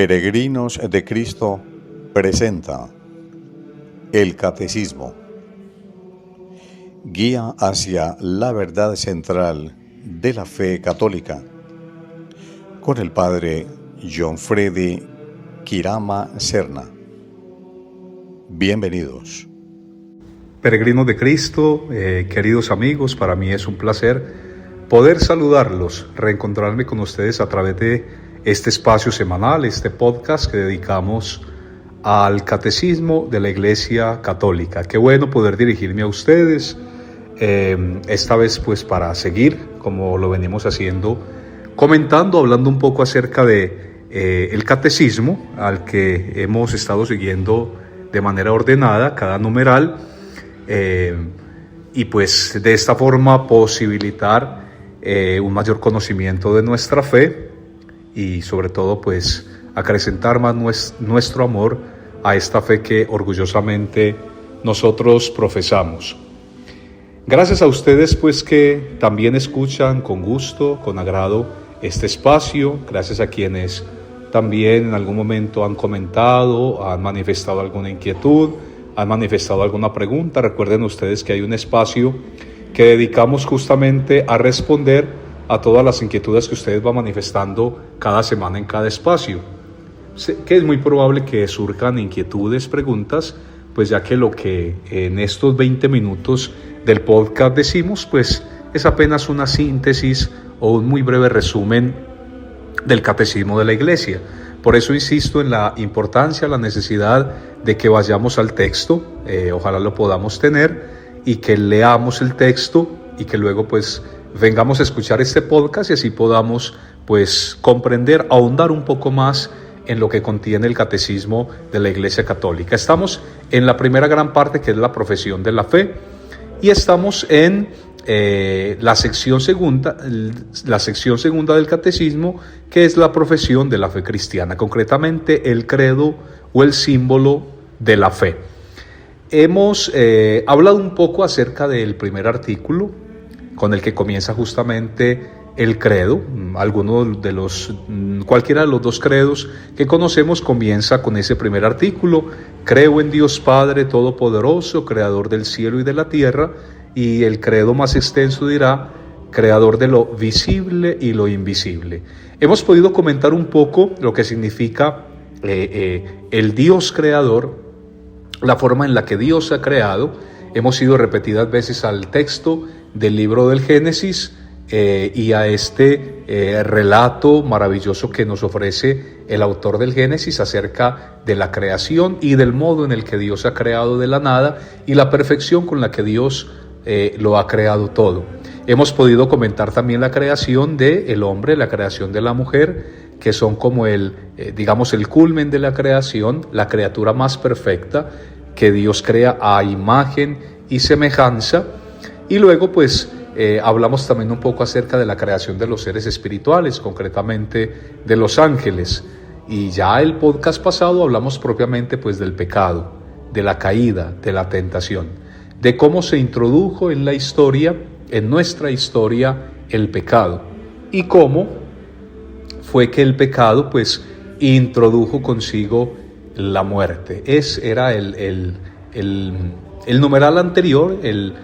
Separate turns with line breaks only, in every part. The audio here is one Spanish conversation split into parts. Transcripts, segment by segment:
Peregrinos de Cristo presenta el Catecismo, guía hacia la verdad central de la fe católica, con el Padre Johnfredi Kirama Serna. Bienvenidos.
Peregrinos de Cristo, queridos amigos, para mí es un placer poder saludarlos, reencontrarme con ustedes a través de este espacio semanal, este podcast que dedicamos al Catecismo de la Iglesia Católica. Qué bueno poder dirigirme a ustedes, esta vez pues para seguir, como lo venimos haciendo, comentando, hablando un poco acerca de el Catecismo, al que hemos estado siguiendo de manera ordenada, cada numeral, y pues de esta forma posibilitar un mayor conocimiento de nuestra fe y sobre todo pues acrecentar más nuestro amor a esta fe que orgullosamente nosotros profesamos. Gracias a ustedes pues que también escuchan con gusto, con agrado este espacio, gracias a quienes también en algún momento han comentado, han manifestado alguna inquietud, han manifestado alguna pregunta. Recuerden ustedes que hay un espacio que dedicamos justamente a responder a todas las inquietudes que ustedes van manifestando cada semana en cada espacio. Que es muy probable que surjan inquietudes, preguntas, pues ya que lo que en estos 20 minutos del podcast decimos, pues es apenas una síntesis o un muy breve resumen del Catecismo de la Iglesia. Por eso insisto en la importancia, la necesidad de que vayamos al texto, ojalá lo podamos tener, y que leamos el texto y que luego pues vengamos a escuchar este podcast y así podamos pues comprender, ahondar un poco más en lo que contiene el Catecismo de la Iglesia Católica. Estamos en la primera gran parte, que es la profesión de la fe, y estamos en la sección segunda del Catecismo, que es la profesión de la fe cristiana, concretamente el credo o el símbolo de la fe. Hemos hablado un poco acerca del primer artículo, con el que comienza justamente el credo. Cualquiera de los dos credos que conocemos comienza con ese primer artículo: creo en Dios Padre Todopoderoso, creador del cielo y de la tierra. Y el credo más extenso dirá: creador de lo visible y lo invisible. Hemos podido comentar un poco lo que significa el Dios creador, la forma en la que Dios ha creado. Hemos ido repetidas veces al texto del libro del Génesis y a este relato maravilloso que nos ofrece el autor del Génesis acerca de la creación y del modo en el que Dios ha creado de la nada y la perfección con la que Dios lo ha creado todo. Hemos podido comentar también la creación del hombre, la creación de la mujer, que son como el culmen de la creación, la criatura más perfecta que Dios crea a imagen y semejanza. Y luego pues hablamos también un poco acerca de la creación de los seres espirituales, concretamente de los ángeles. Y ya el podcast pasado hablamos propiamente pues del pecado, de la caída, de la tentación, de cómo se introdujo en la historia, en nuestra historia, el pecado, y cómo fue que el pecado pues introdujo consigo la muerte. Era el numeral anterior, el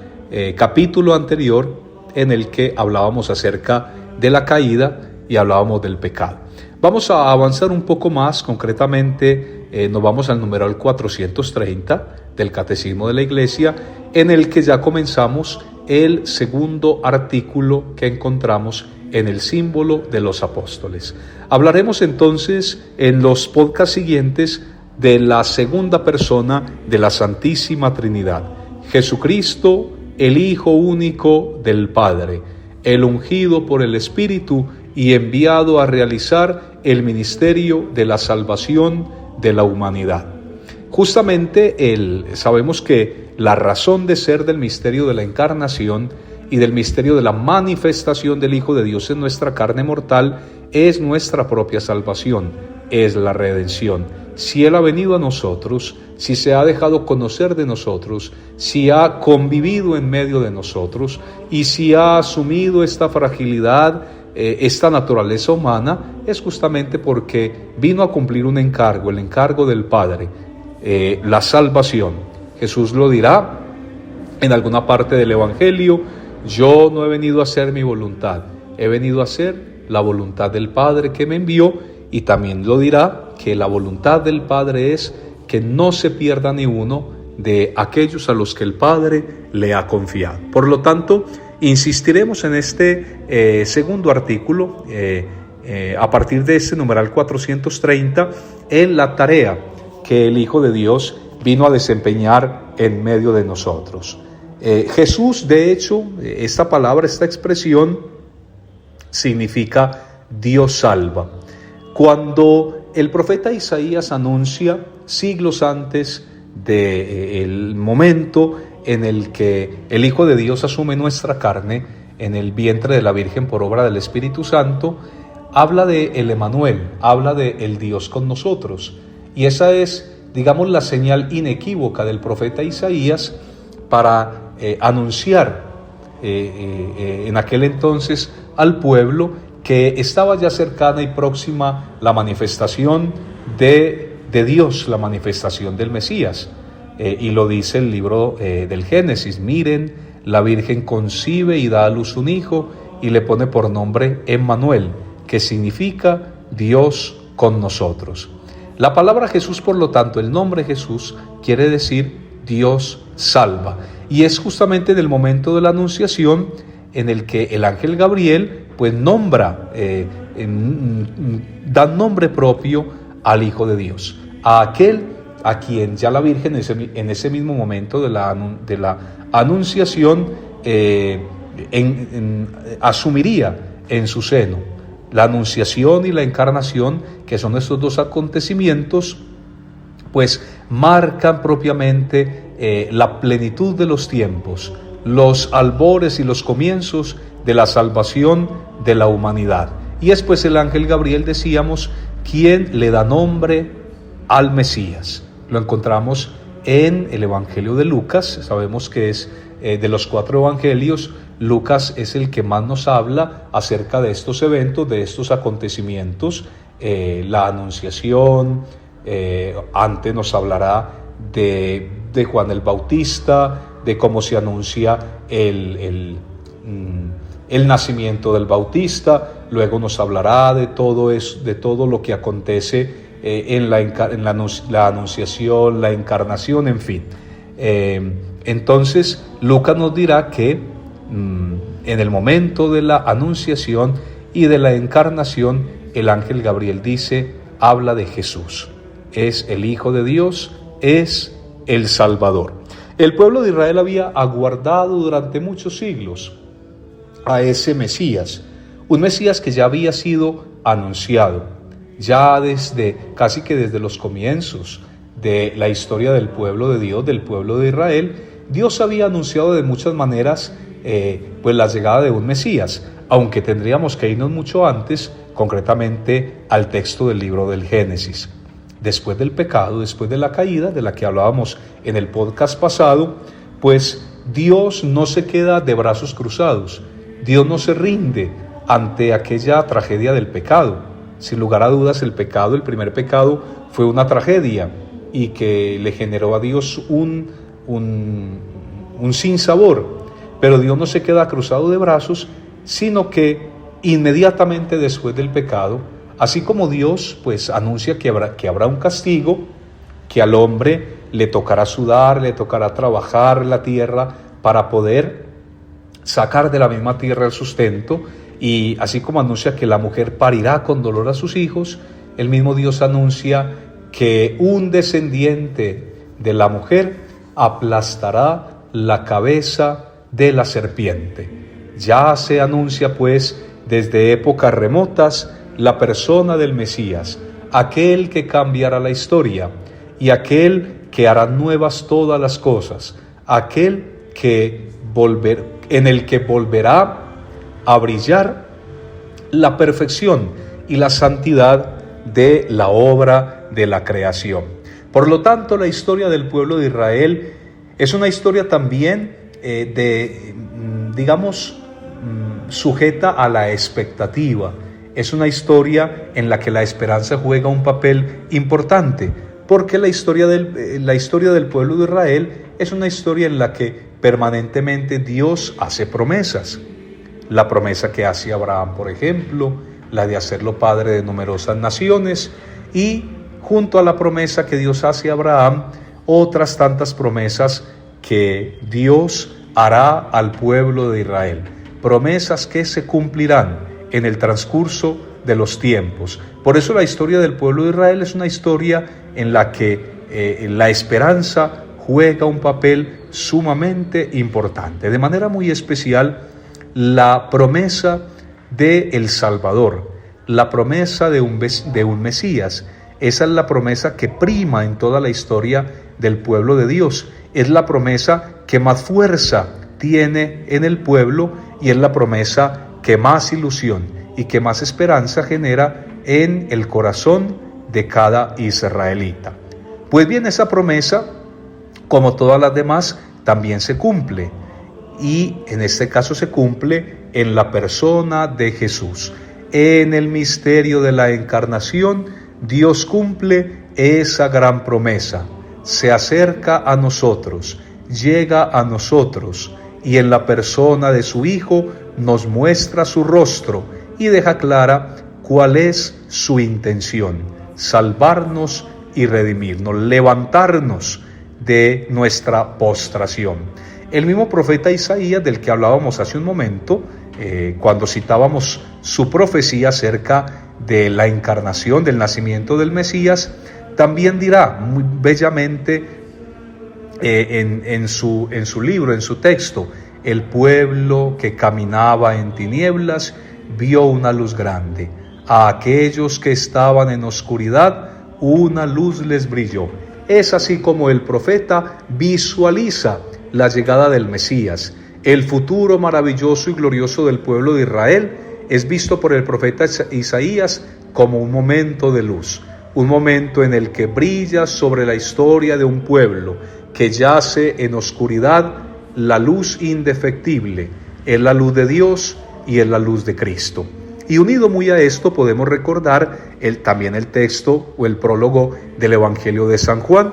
capítulo anterior, en el que hablábamos acerca de la caída y hablábamos del pecado. Vamos a avanzar un poco más, concretamente nos vamos al numeral 430 del Catecismo de la Iglesia, en el que ya comenzamos el segundo artículo que encontramos en el símbolo de los apóstoles. Hablaremos entonces en los podcasts siguientes de la segunda persona de la Santísima Trinidad, Jesucristo, el Hijo único del Padre, el ungido por el Espíritu y enviado a realizar el ministerio de la salvación de la humanidad. Justamente sabemos que la razón de ser del misterio de la encarnación y del misterio de la manifestación del Hijo de Dios en nuestra carne mortal es nuestra propia salvación, es la redención. Si Él ha venido a nosotros, si se ha dejado conocer de nosotros, si ha convivido en medio de nosotros y si ha asumido esta fragilidad esta naturaleza humana, es justamente porque vino a cumplir un encargo, el encargo del Padre, la salvación. Jesús lo dirá en alguna parte del Evangelio: yo no he venido a hacer mi voluntad, he venido a hacer la voluntad del Padre que me envió. Y también lo dirá que la voluntad del Padre es que no se pierda ni uno de aquellos a los que el Padre le ha confiado. Por lo tanto, insistiremos en este segundo artículo, a partir de este numeral 430, en la tarea que el Hijo de Dios vino a desempeñar en medio de nosotros. Jesús, de hecho, esta palabra, esta expresión, significa Dios salva. Cuando el profeta Isaías anuncia, siglos antes del momento en el que el Hijo de Dios asume nuestra carne en el vientre de la Virgen por obra del Espíritu Santo, habla de el Emanuel, habla de el Dios con nosotros. Y esa es, digamos, la señal inequívoca del profeta Isaías para anunciar en aquel entonces al pueblo que estaba ya cercana y próxima la manifestación de Dios, la manifestación del Mesías. Y lo dice el libro del Génesis: miren, la Virgen concibe y da a luz un hijo y le pone por nombre Emmanuel, que significa Dios con nosotros. La palabra Jesús, por lo tanto, el nombre Jesús, quiere decir Dios salva. Y es justamente en el momento de la anunciación en el que el ángel Gabriel pues nombra, da nombre propio al Hijo de Dios, a aquel a quien ya la Virgen en ese mismo momento de la anunciación asumiría en su seno. La anunciación y la encarnación, que son estos dos acontecimientos, pues marcan propiamente la plenitud de los tiempos, los albores y los comienzos de la salvación de la humanidad. Y es pues el ángel Gabriel, decíamos, quien le da nombre al Mesías. Lo encontramos en el Evangelio de Lucas. Sabemos que es de los 4 evangelios, Lucas es el que más nos habla acerca de estos eventos, de estos acontecimientos, la anunciación. Antes nos hablará de Juan el Bautista, de cómo se anuncia el nacimiento del Bautista. Luego nos hablará de todo eso, de todo lo que acontece en la anunciación, la encarnación, en fin. Entonces Lucas nos dirá que en el momento de la anunciación y de la encarnación, el ángel Gabriel habla de Jesús. Es el Hijo de Dios, es el Salvador. El pueblo de Israel había aguardado durante muchos siglos a ese Mesías, un Mesías que ya había sido anunciado, ya casi que desde los comienzos de la historia del pueblo de Dios, del pueblo de Israel. Dios había anunciado de muchas maneras pues la llegada de un Mesías, aunque tendríamos que irnos mucho antes, concretamente al texto del libro del Génesis. Después del pecado, después de la caída, de la que hablábamos en el podcast pasado, pues Dios no se queda de brazos cruzados. Dios no se rinde ante aquella tragedia del pecado. Sin lugar a dudas, el primer pecado, fue una tragedia y que le generó a Dios un sinsabor. Pero Dios no se queda cruzado de brazos, sino que inmediatamente después del pecado, así como Dios pues anuncia que habrá un castigo, que al hombre le tocará sudar, le tocará trabajar la tierra para poder sacar de la misma tierra el sustento, y así como anuncia que la mujer parirá con dolor a sus hijos, el mismo Dios anuncia que un descendiente de la mujer aplastará la cabeza de la serpiente. Ya se anuncia pues desde épocas remotas la persona del Mesías, aquel que cambiará la historia y aquel que hará nuevas todas las cosas, aquel en el que volverá a brillar la perfección y la santidad de la obra de la creación. Por lo tanto, la historia del pueblo de Israel es una historia también sujeta a la expectativa. Es una historia en la que la esperanza juega un papel importante, porque la historia del pueblo de Israel es una historia en la que permanentemente Dios hace promesas. La promesa que hace Abraham, por ejemplo, la de hacerlo padre de numerosas naciones, y junto a la promesa que Dios hace a Abraham, otras tantas promesas que Dios hará al pueblo de Israel. Promesas que se cumplirán en el transcurso de los tiempos. Por eso la historia del pueblo de Israel es una historia en la que la esperanza juega un papel sumamente importante. De manera muy especial, la promesa del Salvador, la promesa de un Mesías. Esa es la promesa que prima en toda la historia del pueblo de Dios. Es la promesa que más fuerza tiene en el pueblo y es la promesa que más ilusión y que más esperanza genera en el corazón de cada israelita. Pues bien, esa promesa, como todas las demás, también se cumple, y en este caso se cumple en la persona de Jesús. En el misterio de la encarnación, Dios cumple esa gran promesa, se acerca a nosotros, llega a nosotros, y en la persona de su Hijo nos muestra su rostro y deja clara cuál es su intención: salvarnos y redimirnos, levantarnos de nuestra postración. El mismo profeta Isaías, del que hablábamos hace un momento, cuando citábamos su profecía acerca de la encarnación, del nacimiento del Mesías, también dirá muy bellamente en su libro, en su texto: el pueblo que caminaba en tinieblas vio una luz grande. A aquellos que estaban en oscuridad, una luz les brilló. Es así como el profeta visualiza la llegada del Mesías. El futuro maravilloso y glorioso del pueblo de Israel es visto por el profeta Isaías como un momento de luz, un momento en el que brilla sobre la historia de un pueblo que yace en oscuridad la luz indefectible. Es la luz de Dios y es la luz de Cristo. Y unido muy a esto podemos recordar también el texto o el prólogo del Evangelio de San Juan,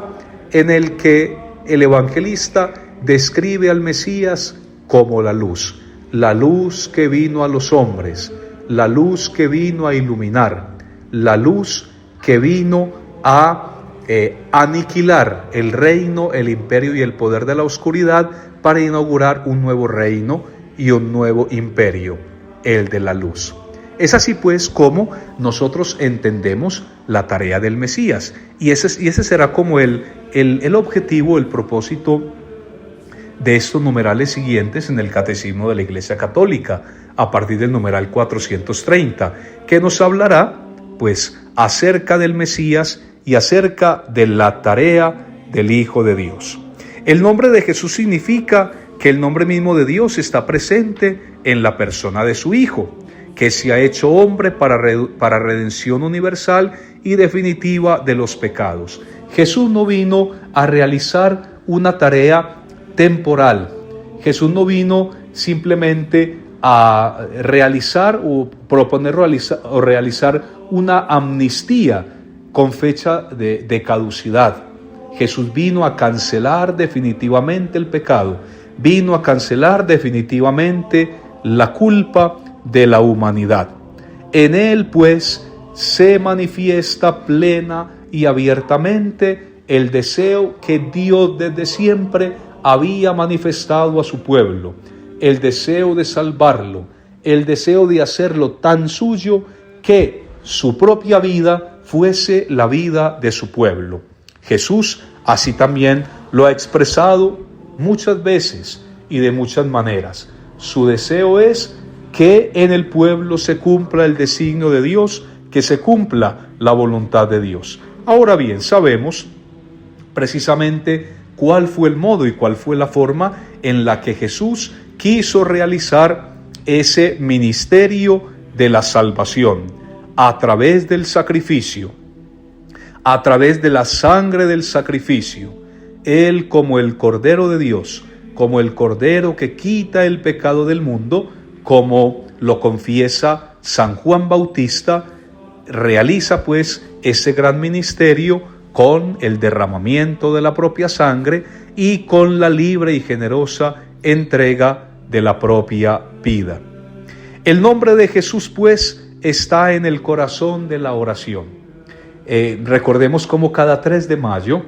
en el que el evangelista describe al Mesías como la luz que vino a los hombres, la luz que vino a iluminar, la luz que vino a aniquilar el reino, el imperio y el poder de la oscuridad para inaugurar un nuevo reino y un nuevo imperio, el de la luz. Es así pues como nosotros entendemos la tarea del Mesías, y ese será como el objetivo, el propósito de estos numerales siguientes en el Catecismo de la Iglesia Católica, a partir del numeral 430, que nos hablará pues acerca del Mesías y acerca de la tarea del Hijo de Dios. El nombre de Jesús significa que el nombre mismo de Dios está presente en la persona de su Hijo, que se ha hecho hombre para redención universal y definitiva de los pecados. Jesús no vino a realizar una tarea temporal. Jesús no vino simplemente a realizar o proponer realizar una amnistía con fecha de caducidad. Jesús vino a cancelar definitivamente el pecado, vino a cancelar definitivamente la culpa de la humanidad. En él, pues, se manifiesta plena y abiertamente el deseo que Dios desde siempre había manifestado a su pueblo, el deseo de salvarlo, el deseo de hacerlo tan suyo que su propia vida fuese la vida de su pueblo. Jesús así también lo ha expresado muchas veces y de muchas maneras. Su deseo es que en el pueblo se cumpla el designio de Dios, que se cumpla la voluntad de Dios. Ahora bien, sabemos precisamente cuál fue el modo y cuál fue la forma en la que Jesús quiso realizar ese ministerio de la salvación, a través del sacrificio, a través de la sangre del sacrificio. Él, como el Cordero de Dios, como el Cordero que quita el pecado del mundo, como lo confiesa San Juan Bautista, realiza pues ese gran ministerio con el derramamiento de la propia sangre y con la libre y generosa entrega de la propia vida. El nombre de Jesús pues está en el corazón de la oración. Recordemos cómo cada 3 de mayo,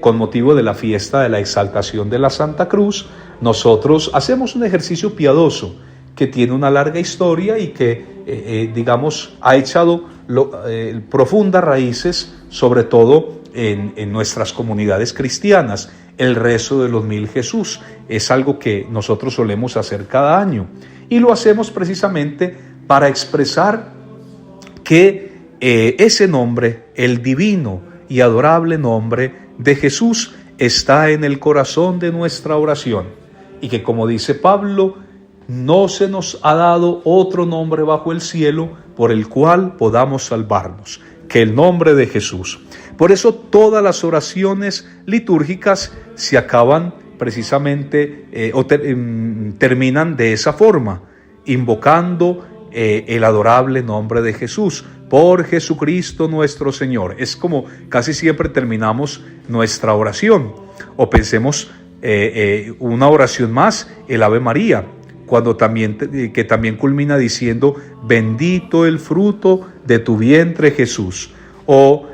con motivo de la fiesta de la exaltación de la Santa Cruz, nosotros hacemos un ejercicio piadoso que tiene una larga historia y que, ha echado profundas raíces, sobre todo en nuestras comunidades cristianas. El rezo de los 1000 Jesús es algo que nosotros solemos hacer cada año y lo hacemos precisamente para expresar que ese nombre, el divino y adorable nombre de Jesús, está en el corazón de nuestra oración y que, como dice Pablo, no se nos ha dado otro nombre bajo el cielo por el cual podamos salvarnos que el nombre de Jesús. Por eso todas las oraciones litúrgicas se acaban precisamente terminan de esa forma, invocando el adorable nombre de Jesús, por Jesucristo nuestro Señor. Es como casi siempre terminamos nuestra oración. O pensemos una oración más, el Ave María, que también culmina diciendo: bendito el fruto de tu vientre, Jesús. O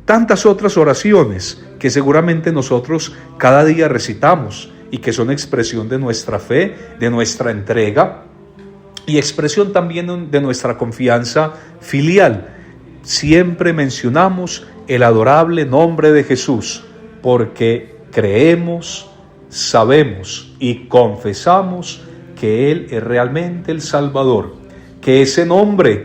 tantas otras oraciones que seguramente nosotros cada día recitamos y que son expresión de nuestra fe, de nuestra entrega y expresión también de nuestra confianza filial. Siempre mencionamos el adorable nombre de Jesús porque creemos, sabemos y confesamos que Él es realmente el Salvador, que ese nombre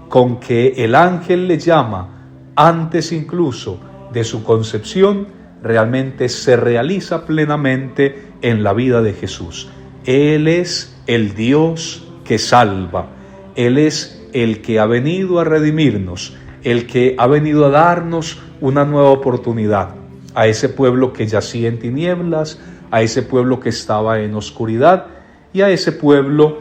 con que el ángel le llama antes incluso de su concepción, realmente se realiza plenamente en la vida de Jesús. Él es el Dios que salva, Él es el que ha venido a redimirnos, el que ha venido a darnos una nueva oportunidad a ese pueblo que yacía en tinieblas, a ese pueblo que estaba en oscuridad y a ese pueblo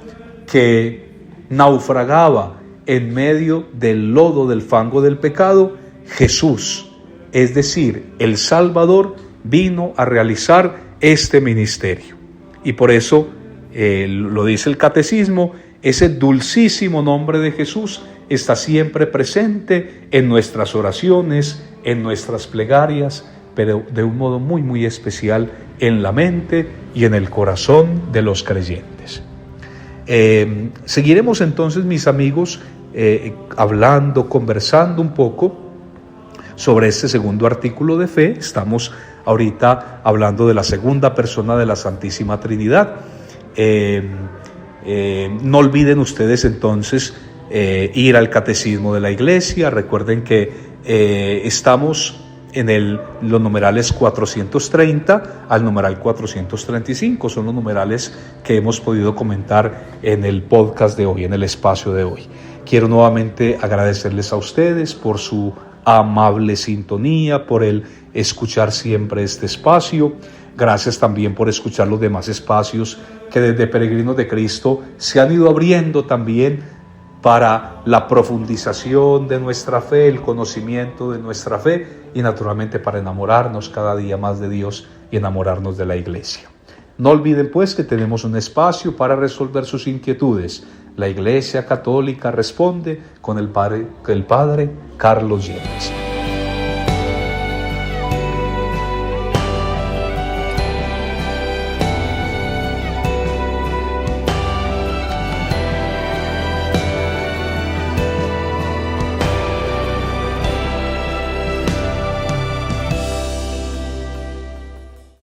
que naufragaba en medio del lodo, del fango del pecado. Jesús, es decir, el Salvador, vino a realizar este ministerio. Y por eso, lo dice el Catecismo, ese dulcísimo nombre de Jesús está siempre presente en nuestras oraciones, en nuestras plegarias, pero de un modo muy, muy especial en la mente y en el corazón de los creyentes. Seguiremos entonces, mis amigos, hablando, conversando un poco sobre este segundo artículo de fe. Estamos ahorita hablando de la segunda persona de la Santísima Trinidad. No olviden ustedes entonces ir al Catecismo de la Iglesia. Recuerden que estamos en los numerales 430 al numeral 435. Son los numerales que hemos podido comentar en el podcast de hoy, en el espacio de hoy. Quiero nuevamente agradecerles a ustedes por su amable sintonía, por el escuchar siempre este espacio. Gracias también por escuchar los demás espacios que desde Peregrinos de Cristo se han ido abriendo también para la profundización de nuestra fe, el conocimiento de nuestra fe y naturalmente para enamorarnos cada día más de Dios y enamorarnos de la Iglesia. No olviden pues que tenemos un espacio para resolver sus inquietudes. La Iglesia Católica Responde con el Padre Carlos Yepes.